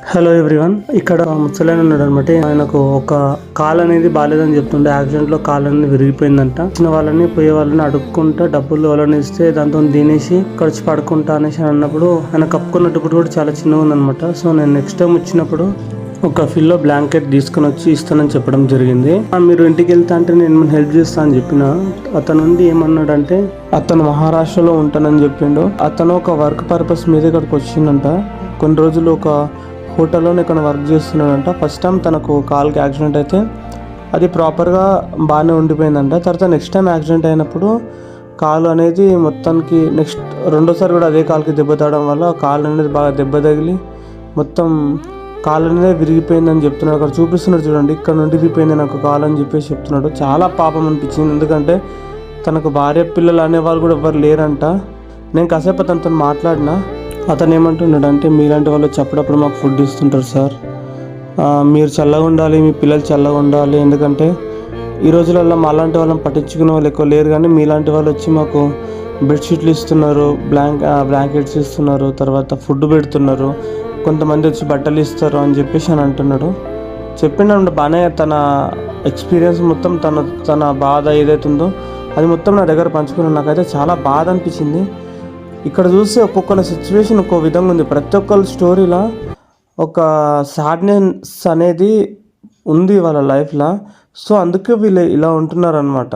Hello everyone. ఇక్కడ ముసలైన ఉన్నాడు అనమాట. ఆయనకు ఒక కాలు అనేది బాగాలేదని చెప్తుండే. యాక్సిడెంట్ లో కాలు అనేది విరిగిపోయిందంట. వచ్చిన వాళ్ళని పోయే వాళ్ళని అడుక్కుంటా డబ్బులు వాళ్ళని ఇస్తే దాంతో తినేసి ఖర్చు పడుకుంటా అనేసి అన్నప్పుడు ఆయన కప్పుకున్నప్పుడు కూడా చాలా చిన్నగా ఉందనమాట. సో నేను నెక్స్ట్ టైం వచ్చినప్పుడు ఒక ఫిల్లో బ్లాంకెట్ తీసుకుని వచ్చి ఇస్తానని చెప్పడం జరిగింది. మీరు ఇంటికి వెళ్తా అంటే నేను హెల్ప్ చేస్తా అని చెప్పిన. అతను నుండి ఏమన్నాడంటే అతను మహారాష్ట్రలో ఉంటానని చెప్పిండు. అతను ఒక వర్క్ పర్పస్ మీద ఇక్కడికి వచ్చిందంట. కొన్ని రోజులు ఒక హోటల్లోనే ఇక్కడ వర్క్ చేస్తున్నాడంట. ఫస్ట్ టైం తనకు కాల్కి యాక్సిడెంట్ అయితే అది ప్రాపర్గా బాగానే ఉండిపోయిందంట. తర్వాత నెక్స్ట్ టైం యాక్సిడెంట్ అయినప్పుడు కాలు అనేది మొత్తానికి రెండోసారి కూడా అదే కాలుకి దెబ్బ తాగడం వల్ల కాలు అనేది బాగా దెబ్బ తగిలి మొత్తం కాలు అనేది విరిగిపోయిందని చెప్తున్నాడు. అక్కడ చూపిస్తున్నాడు చూడండి, ఇక్కడ నుండి విరిగిపోయింది నాకు కాలు అని చెప్పేసి చెప్తున్నాడు. చాలా పాపం అనిపించింది, ఎందుకంటే తనకు భార్య పిల్లలు అనేవాళ్ళు కూడా ఎవరు లేరంట. నేను కాసేపు అతనితో మాట్లాడినా. అతను ఏమంటున్నాడు అంటే, మీలాంటి వాళ్ళు చెప్పడప్పుడు మాకు ఫుడ్ ఇస్తుంటారు సార్, మీరు చల్లగా ఉండాలి, మీ పిల్లలు చల్లగా ఉండాలి, ఎందుకంటే ఈ రోజులలో మాలాంటి వాళ్ళని పట్టించుకునే వాళ్ళు ఎక్కువ లేరు, కానీ మీలాంటి వాళ్ళు వచ్చి మాకు బెడ్షీట్లు ఇస్తున్నారు, బ్లాంకెట్స్ ఇస్తున్నారు, తర్వాత ఫుడ్ పెడుతున్నారు, కొంతమంది వచ్చి బట్టలు ఇస్తారు అని చెప్పేసి అని అంటున్నాడు. చెప్పిండు బాగానే. తన ఎక్స్పీరియన్స్ మొత్తం తన బాధ ఏదైతుందో అది మొత్తం నా దగ్గర పంచుకున్నాను. నాకైతే చాలా బాధ అనిపించింది. ఇక్కడ చూస్తే ఒక్కొక్కరి సిచ్యువేషన్ ఒక్కో విధంగా ఉంది. ప్రతి ఒక్కరి స్టోరీలో ఒక సాడ్నెస్ అనేది ఉంది వాళ్ళ లైఫ్లో. సో అందుకే వీళ్ళు ఇలా ఉంటున్నారు అన్నమాట.